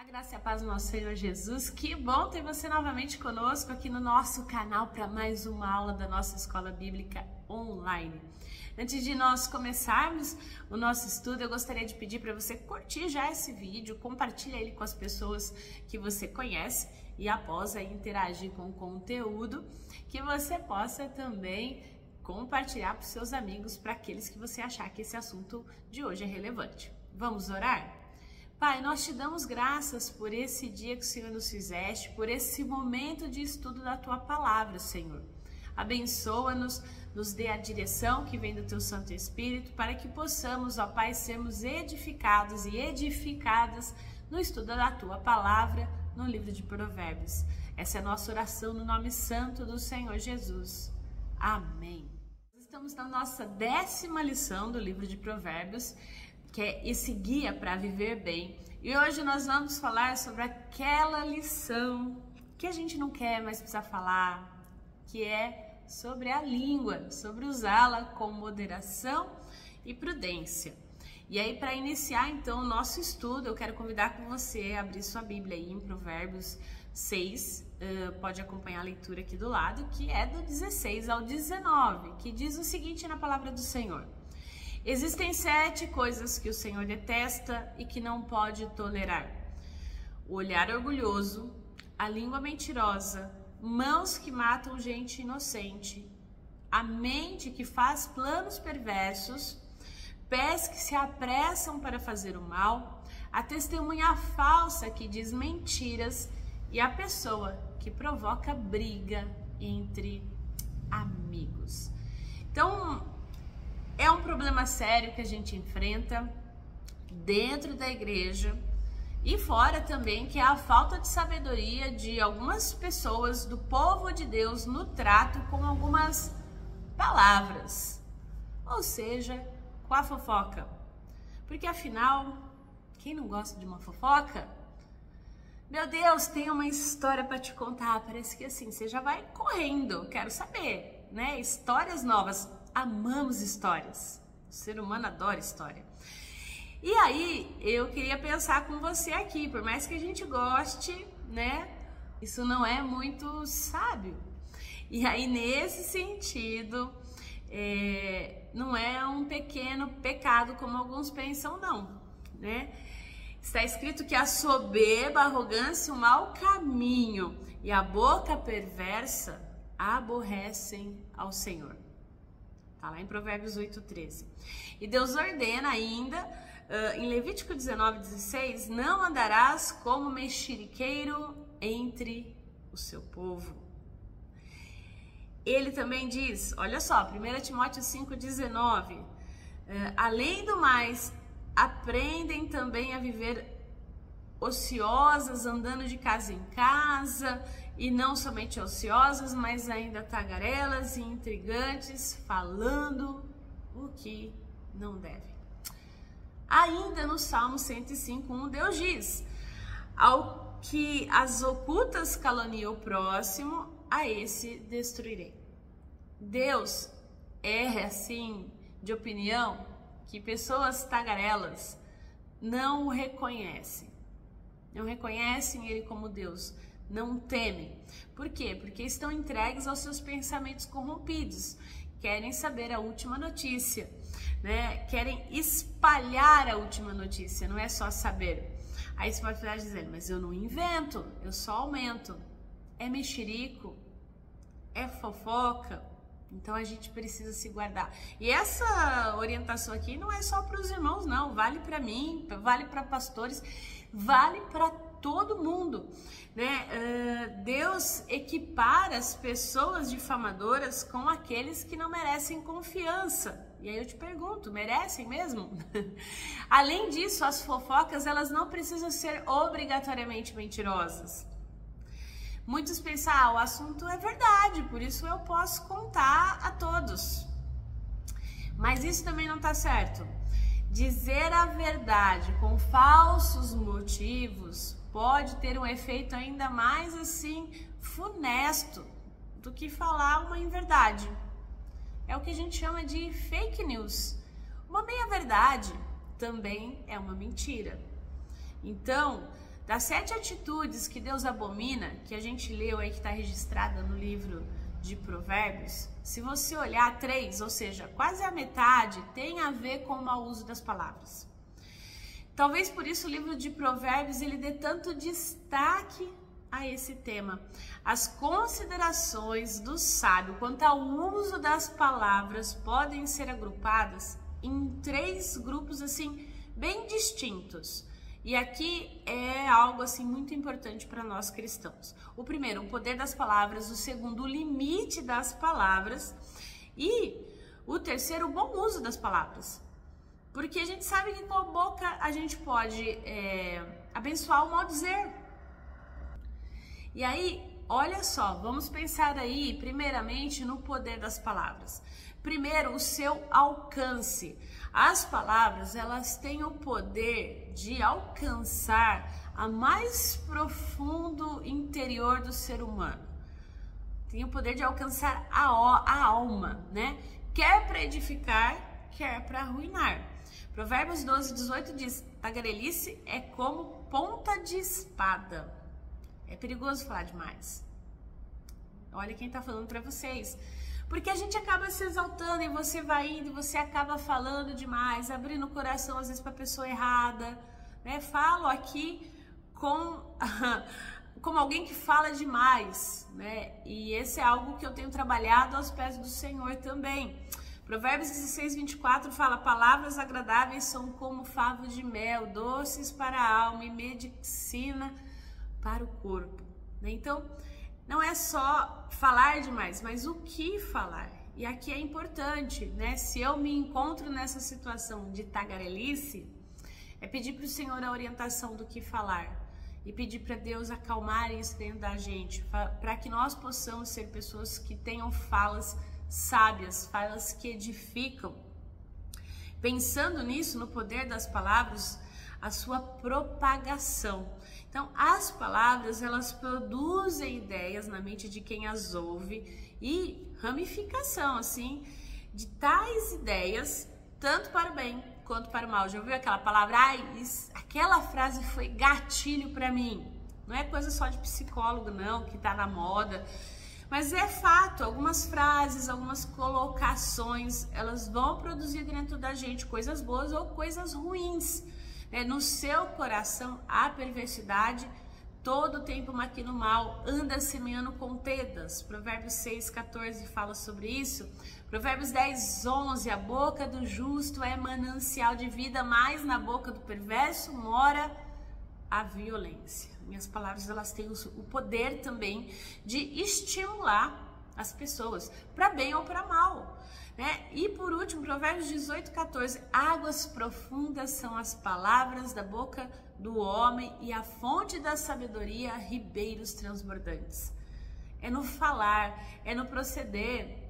A graça e a paz do nosso Senhor Jesus. Que bom ter você novamente conosco aqui no nosso canal para mais uma aula da nossa Escola Bíblica Online. Antes de nós começarmos o nosso estudo, eu gostaria de pedir para você curtir já esse vídeo, compartilha ele com as pessoas que você conhece e após aí interagir com o conteúdo, que você possa também compartilhar para os seus amigos, para aqueles que você achar que esse assunto de hoje é relevante. Vamos orar? Pai, nós te damos graças por esse dia que o Senhor nos fizeste, por esse momento de estudo da Tua Palavra, Senhor. Abençoa-nos, nos dê a direção que vem do Teu Santo Espírito, para que possamos, ó Pai, sermos edificados e edificadas no estudo da Tua Palavra, no livro de Provérbios. Essa é a nossa oração no nome santo do Senhor Jesus. Amém. Estamos na nossa 10ª lição do livro de Provérbios, que é esse guia para viver bem. E hoje nós vamos falar sobre aquela lição que a gente não quer mais precisar falar, que é sobre a língua, sobre usá-la com moderação e prudência. E aí, para iniciar então o nosso estudo, eu quero convidar com você a abrir sua Bíblia aí em Provérbios 6, pode acompanhar a leitura aqui do lado, que é do 16 ao 19, que diz o seguinte na palavra do Senhor: Existem 7 coisas que o Senhor detesta e que não pode tolerar: o olhar orgulhoso, a língua mentirosa, mãos que matam gente inocente, a mente que faz planos perversos, pés que se apressam para fazer o mal, a testemunha falsa que diz mentiras e a pessoa que provoca briga entre amigos. Então, é um problema sério que a gente enfrenta dentro da igreja e fora também, que é a falta de sabedoria de algumas pessoas do povo de Deus no trato com algumas palavras, ou seja, com a fofoca. Porque afinal, quem não gosta de uma fofoca? Meu Deus, tem uma história para te contar. Parece que assim, você já vai correndo, quero saber, né? Histórias novas. Amamos histórias. O ser humano adora história. E aí, eu queria pensar com você aqui, por mais que a gente goste, né? Isso não é muito sábio. E aí, nesse sentido, não é um pequeno pecado como alguns pensam, não, né? Está escrito que a soberba, a arrogância, o mau caminho e a boca perversa aborrecem ao Senhor. Está lá em Provérbios 8:13. E Deus ordena ainda, em Levítico 19:16, não andarás como mexeriqueiro entre o seu povo. Ele também diz, olha só, 1 Timóteo 5:19, além do mais, aprendem também a viver ociosas, andando de casa em casa, e não somente ociosas, mas ainda tagarelas e intrigantes, falando o que não deve. Ainda no Salmo 105:1, Deus diz: ao que as ocultas caluniam o próximo, a esse destruirei. Deus é assim de opinião que pessoas tagarelas não o reconhecem. Não reconhecem ele como Deus, não temem. Por quê? Porque estão entregues aos seus pensamentos corrompidos, querem saber a última notícia, né? Querem espalhar a última notícia, não é só saber. Aí você pode estar dizendo, mas eu não invento, eu só aumento. É mexerico, é fofoca, então a gente precisa se guardar. E essa orientação aqui não é só para os irmãos, não, vale para mim, vale para pastores, vale para todo mundo, né? Deus equipara as pessoas difamadoras com aqueles que não merecem confiança. E aí eu te pergunto, merecem mesmo? Além disso, as fofocas, elas não precisam ser obrigatoriamente mentirosas. Muitos pensam, o assunto é verdade, por isso eu posso contar a todos. Mas isso também não está certo. Dizer a verdade com falsos motivos pode ter um efeito ainda mais assim funesto do que falar uma inverdade. É o que a gente chama de fake news. Uma meia-verdade também é uma mentira. Então, das 7 atitudes que Deus abomina, que a gente leu aí, que está registrada no livro de Provérbios, se você olhar 3, ou seja, quase a metade, tem a ver com o mau uso das palavras. Talvez por isso o livro de Provérbios ele dê tanto destaque a esse tema. As considerações do sábio quanto ao uso das palavras podem ser agrupadas em 3 grupos assim bem distintos. E aqui é algo assim muito importante para nós cristãos. O primeiro, o poder das palavras. O segundo, o limite das palavras. E o terceiro, o bom uso das palavras. Porque a gente sabe que com a boca a gente pode abençoar o mal dizer. E aí, olha só, vamos pensar aí primeiramente no poder das palavras. Primeiro, o seu alcance. As palavras, elas têm o poder de alcançar a mais profundo interior do ser humano. Tem o poder de alcançar a alma, né? Quer para edificar, quer para arruinar. Provérbios 12:18 diz: tagarelice é como ponta de espada. É perigoso falar demais. Olha quem tá falando para vocês. Porque a gente acaba se exaltando e você vai indo e você acaba falando demais, abrindo o coração às vezes para a pessoa errada, né? Falo aqui como alguém que fala demais, né? E esse é algo que eu tenho trabalhado aos pés do Senhor também. Provérbios 16:24 fala: palavras agradáveis são como favos de mel, doces para a alma e medicina para o corpo, né? Então, não é só falar demais, mas o que falar. E aqui é importante, né? Se eu me encontro nessa situação de tagarelice, é pedir para o Senhor a orientação do que falar e pedir para Deus acalmar isso dentro da gente, para que nós possamos ser pessoas que tenham falas sábias, falas que edificam. Pensando nisso, no poder das palavras, a sua propagação. Então, as palavras, elas produzem ideias na mente de quem as ouve e ramificação, assim, de tais ideias, tanto para o bem quanto para o mal. Já ouviu aquela palavra? Aquela frase foi gatilho para mim. Não é coisa só de psicólogo, não, que tá na moda. Mas é fato, algumas frases, algumas colocações, elas vão produzir dentro da gente coisas boas ou coisas ruins. No seu coração há perversidade, todo o tempo maquina o mal, anda semeando contendas. Provérbios 6:14 fala sobre isso. Provérbios 10:11, a boca do justo é manancial de vida, mas na boca do perverso mora a violência. Minhas palavras, elas têm o poder também de estimular as pessoas, para bem ou para mal, né? E por último, Provérbios 18:14, águas profundas são as palavras da boca do homem e a fonte da sabedoria, ribeiros transbordantes. É no falar, é no proceder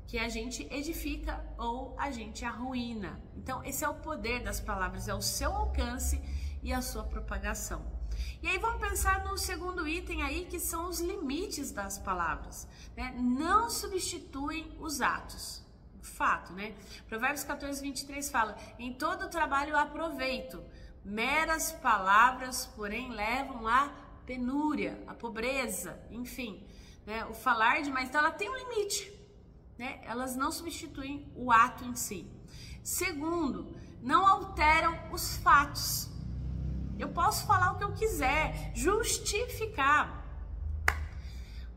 que a gente edifica ou a gente arruína. Então, esse é o poder das palavras, é o seu alcance e a sua propagação. E aí vamos pensar no segundo item aí, que são os limites das palavras, né? Não substituem os atos. Fato, né? Provérbios 14:23 fala: em todo trabalho há proveito, meras palavras, porém, levam à penúria, à pobreza, enfim, né? O falar demais, então ela tem um limite, né? Elas não substituem o ato em si. Segundo, não alteram os fatos. Eu posso falar o que eu quiser, justificar,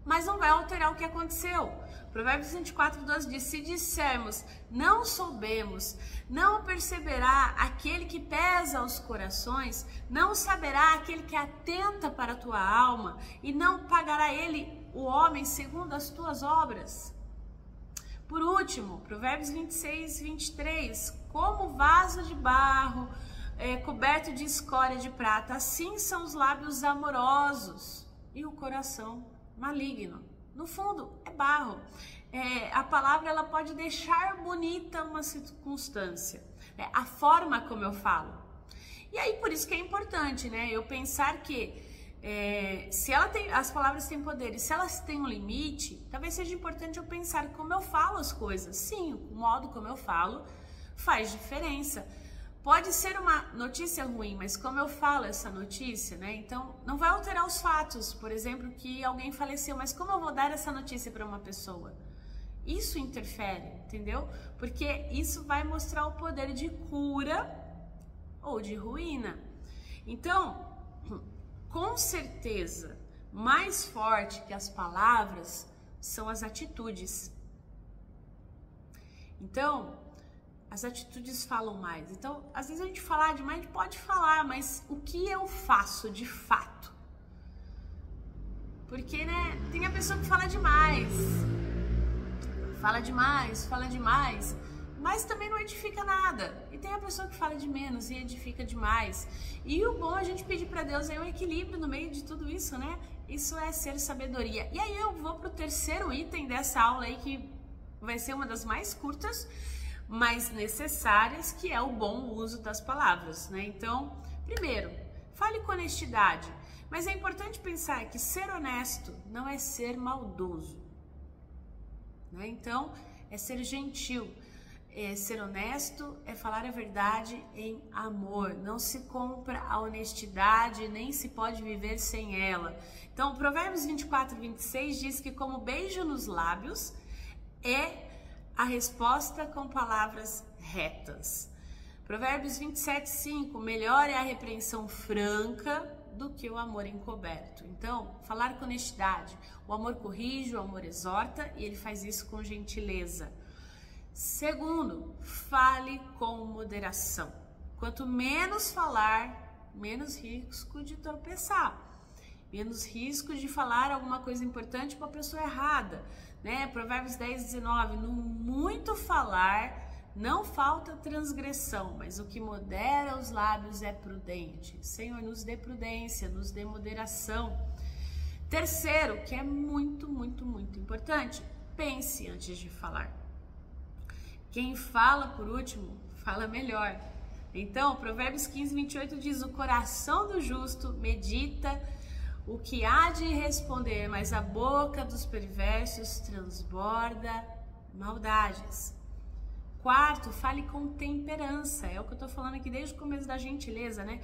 mas não vai alterar o que aconteceu. Provérbios 24:12 diz: se dissermos, não soubemos, não perceberá aquele que pesa os corações, não saberá aquele que atenta para a tua alma, e não pagará ele, o homem, segundo as tuas obras. Por último, Provérbios 26:23, como vaso de barro, coberto de escória de prata, assim são os lábios amorosos e o coração maligno. No fundo, é barro. A palavra, ela pode deixar bonita uma circunstância, a forma como eu falo. E aí, por isso que é importante, né? Eu pensar que se as palavras têm poder e se elas têm um limite, talvez seja importante eu pensar como eu falo as coisas. Sim, o modo como eu falo faz diferença. pode ser uma notícia ruim, mas como eu falo essa notícia, né? Então, não vai alterar os fatos. Por exemplo, que alguém faleceu, mas como eu vou dar essa notícia para uma pessoa? Isso interfere, entendeu? Porque isso vai mostrar o poder de cura ou de ruína. Então, com certeza, mais forte que as palavras são as atitudes. Então, as atitudes falam mais. Então, às vezes a gente falar demais, a gente pode falar, mas o que eu faço de fato? Porque, né, tem a pessoa que fala demais, mas também não edifica nada. E tem a pessoa que fala de menos e edifica demais. E o bom é a gente pedir para Deus é um equilíbrio no meio de tudo isso, né? Isso é ser sabedoria. E aí eu vou pro terceiro item dessa aula aí, que vai ser uma das mais curtas, mas necessárias, que é o bom uso das palavras, né? Então, primeiro, fale com honestidade. Mas é importante pensar que ser honesto não é ser maldoso, né? Então, é ser gentil. Ser honesto é falar a verdade em amor. Não se compra a honestidade, nem se pode viver sem ela. Então, Provérbios 24, 26 diz que como beijo nos lábios é a resposta com palavras retas. Provérbios 27, 5, melhor é a repreensão franca do que o amor encoberto. Então, falar com honestidade. O amor corrige, o amor exorta, e ele faz isso com gentileza. Segundo, fale com moderação. Quanto menos falar, menos risco de tropeçar, menos risco de falar alguma coisa importante para a pessoa errada, né? Provérbios 10, 19, no muito falar não falta transgressão, mas o que modera os lábios é prudente. Senhor, nos dê prudência, nos dê moderação. Terceiro, que é muito, muito, muito importante, pense antes de falar. Quem fala por último, fala melhor. Então, Provérbios 15, 28 diz, o coração do justo medita o que há de responder, mas a boca dos perversos transborda maldades. Quarto, fale com temperança. É o que eu tô falando aqui desde o começo da gentileza, né?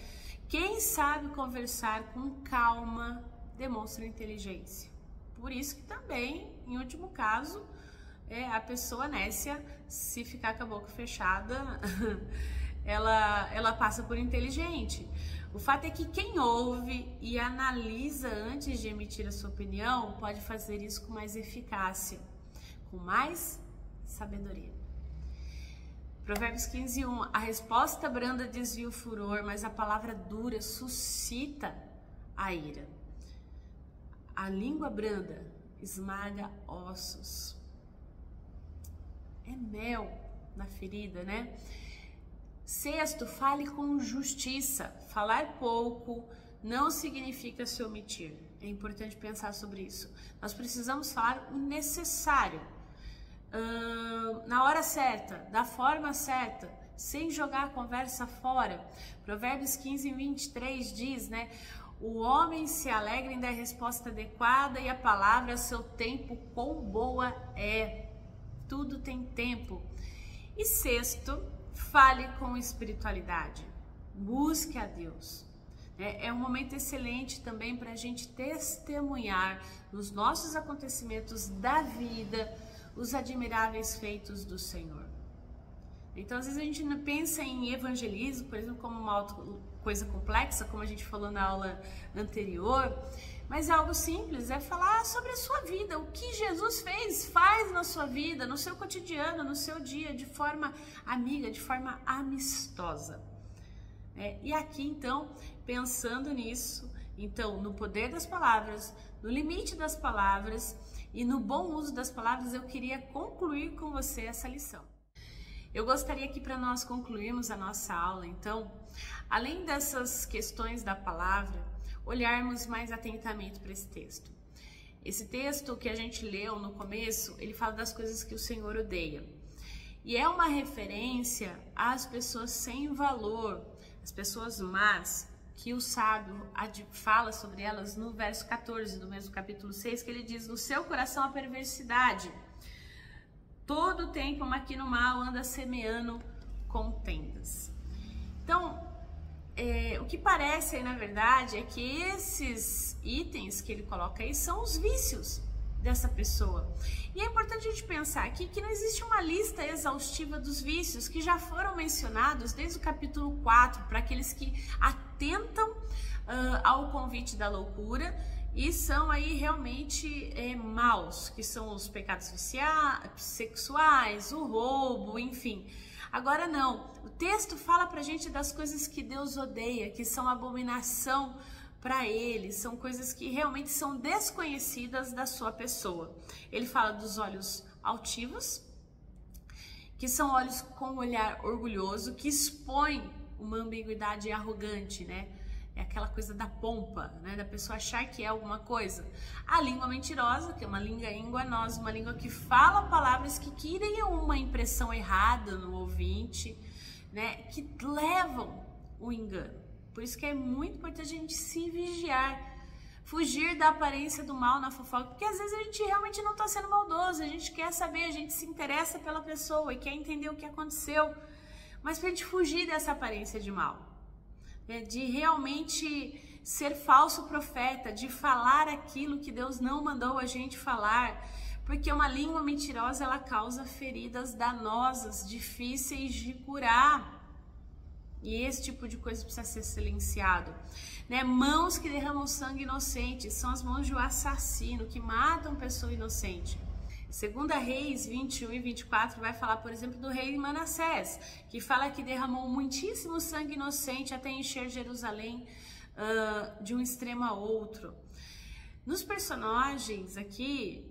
Quem sabe conversar com calma demonstra inteligência. Por isso que também, em último caso, a pessoa nécia, se ficar com a boca fechada, ela passa por inteligente. O fato é que quem ouve e analisa antes de emitir a sua opinião pode fazer isso com mais eficácia, com mais sabedoria. Provérbios 15, 1. A resposta branda desvia o furor, mas a palavra dura suscita a ira. A língua branda esmaga ossos. É mel na ferida, né? Sexto, fale com justiça. Falar pouco não significa se omitir. É importante pensar sobre isso. Nós precisamos falar o necessário, na hora certa, da forma certa, sem jogar a conversa fora. Provérbios 15, 23 diz, né? O homem se alegra em dar resposta adequada e a palavra a seu tempo quão boa é. Tudo tem tempo. E sexto, fale com espiritualidade. Busque a Deus. É um momento excelente também para a gente testemunhar nos nossos acontecimentos da vida os admiráveis feitos do Senhor. Então, às vezes a gente não pensa em evangelismo, por exemplo, como uma coisa complexa, como a gente falou na aula anterior, mas é algo simples, é falar sobre a sua vida, o que Jesus faz na sua vida, no seu cotidiano, no seu dia, de forma amiga, de forma amistosa. E aqui, então, pensando nisso, então, no poder das palavras, no limite das palavras e no bom uso das palavras, eu queria concluir com você essa lição. Eu gostaria que para nós concluirmos a nossa aula, então, além dessas questões da palavra, olharmos mais atentamente para esse texto. Esse texto que a gente leu no começo, ele fala das coisas que o Senhor odeia. E é uma referência às pessoas sem valor, as pessoas más, que o sábio fala sobre elas no verso 14 do mesmo capítulo 6, que ele diz, no seu coração a perversidade, todo o tempo maquina o mal, anda semeando contendas. Então, o que parece aí, na verdade, é que esses itens que ele coloca aí são os vícios dessa pessoa. E é importante a gente pensar aqui que não existe uma lista exaustiva dos vícios que já foram mencionados desde o capítulo 4, para aqueles que atentam ao convite da loucura e são aí realmente maus, que são os pecados sexuais, o roubo, enfim. Agora não, o texto fala pra gente das coisas que Deus odeia, que são abominação para ele, são coisas que realmente são desconhecidas da sua pessoa. Ele fala dos olhos altivos, que são olhos com um olhar orgulhoso, que expõem uma ambiguidade arrogante, né? É aquela coisa da pompa, né? Da pessoa achar que é alguma coisa. A língua mentirosa, que é uma língua enganosa, uma língua que fala palavras que criam uma impressão errada no ouvinte, né? Que levam o engano. Por isso que é muito importante a gente se vigiar, fugir da aparência do mal na fofoca, porque às vezes a gente realmente não está sendo maldoso, a gente quer saber, a gente se interessa pela pessoa e quer entender o que aconteceu, mas para a gente fugir dessa aparência de mal, de realmente ser falso profeta, de falar aquilo que Deus não mandou a gente falar, porque uma língua mentirosa ela causa feridas danosas, difíceis de curar. E esse tipo de coisa precisa ser silenciado, né? Mãos que derramam sangue inocente são as mãos de um assassino que matam pessoa inocente. 2 Reis 21 e 24 vai falar, por exemplo, do rei Manassés, que fala que derramou muitíssimo sangue inocente até encher Jerusalém de um extremo a outro. Nos personagens aqui,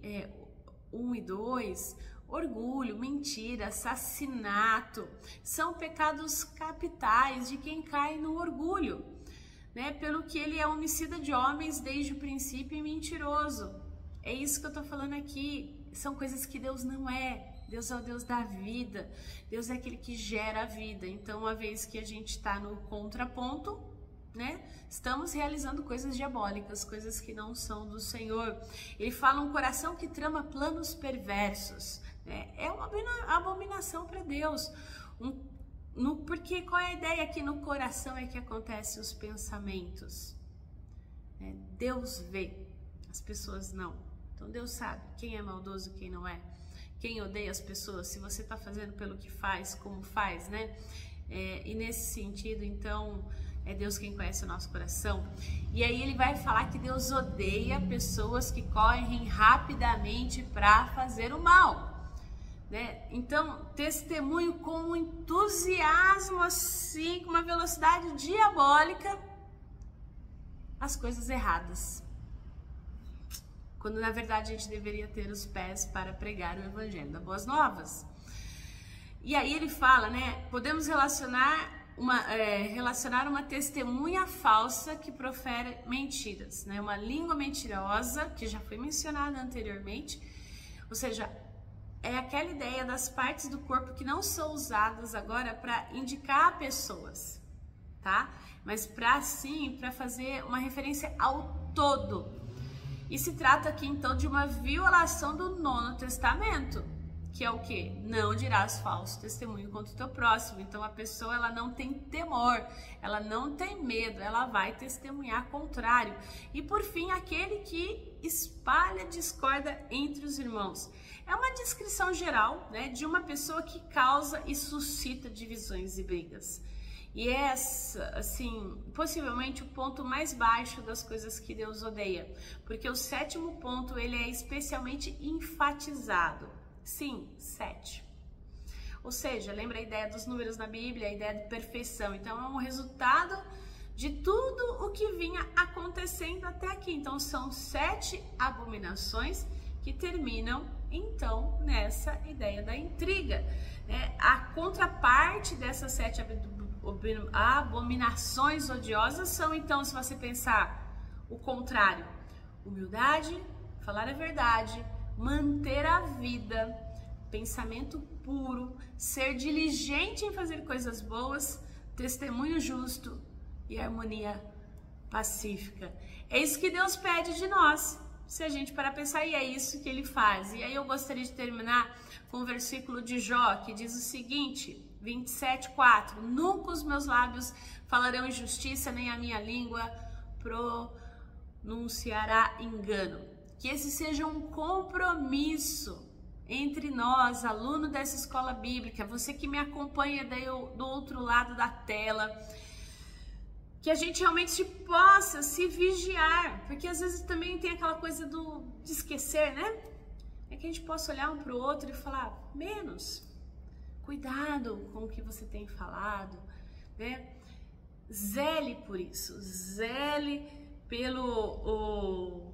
1 e 2, orgulho, mentira, assassinato, são pecados capitais de quem cai no orgulho, né? Pelo que ele é homicida de homens desde o princípio e mentiroso. É isso que eu tô falando aqui. São coisas que Deus não é. Deus é o Deus da vida. Deus é aquele que gera a vida. Então, uma vez que a gente está no contraponto, né? Estamos realizando coisas diabólicas, coisas que não são do Senhor. Ele fala um coração que trama planos perversos. É uma abominação para Deus, porque qual é a ideia? Que no coração é que acontecem os pensamentos, Deus vê, as pessoas não. Então Deus sabe quem é maldoso, quem não é, quem odeia as pessoas, se você está fazendo pelo que faz, como faz, né? E nesse sentido, então, é Deus quem conhece o nosso coração. E aí ele vai falar que Deus odeia pessoas que correm rapidamente para fazer o mal. Então, testemunho com um entusiasmo assim, com uma velocidade diabólica, as coisas erradas. Quando na verdade a gente deveria ter os pés para pregar o evangelho das boas novas. E aí ele fala, né? Podemos relacionar uma testemunha falsa que profere mentiras, né? Uma língua mentirosa, que já foi mencionada anteriormente, ou seja, é aquela ideia das partes do corpo que não são usadas agora para indicar pessoas, tá? Mas para fazer uma referência ao todo. E se trata aqui então de uma violação do Nono Testamento, que é o quê? Não dirás falso testemunho contra o teu próximo. Então a pessoa ela não tem temor, ela não tem medo, ela vai testemunhar contrário. E por fim, aquele que espalha discórdia entre os irmãos. É uma descrição geral, né, de uma pessoa que causa e suscita divisões e brigas. E essa, assim, possivelmente o ponto mais baixo das coisas que Deus odeia. Porque o 7º ponto, ele é especialmente enfatizado. Sim, 7. Ou seja, lembra a ideia dos números na Bíblia, a ideia de perfeição. Então, é um resultado de tudo o que vinha acontecendo até aqui. Então, são 7 abominações que terminam, então, nessa ideia da intriga. A contraparte dessas 7 abominações odiosas são, então, se você pensar o contrário, humildade, falar a verdade, manter a vida, pensamento puro, ser diligente em fazer coisas boas, testemunho justo e harmonia pacífica. É isso que Deus pede de nós, se a gente parar pra pensar, e é isso que ele faz. E aí eu gostaria de terminar com o versículo de Jó, que diz o seguinte, 27:4. Nunca os meus lábios falarão injustiça, nem a minha língua pronunciará engano. Que esse seja um compromisso entre nós, aluno dessa escola bíblica, você que me acompanha daí do outro lado da tela, que a gente realmente possa se vigiar, porque às vezes também tem aquela coisa de esquecer, né? É que a gente possa olhar um para o outro e falar, menos, cuidado com o que você tem falado, né? Zele por isso, zele pelo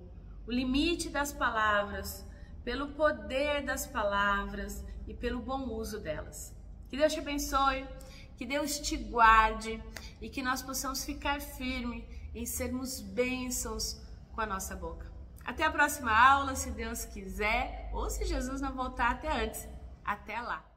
o limite das palavras, pelo poder das palavras e pelo bom uso delas. Que Deus te abençoe, que Deus te guarde e que nós possamos ficar firmes em sermos bênçãos com a nossa boca. Até a próxima aula, se Deus quiser, ou se Jesus não voltar até antes. Até lá!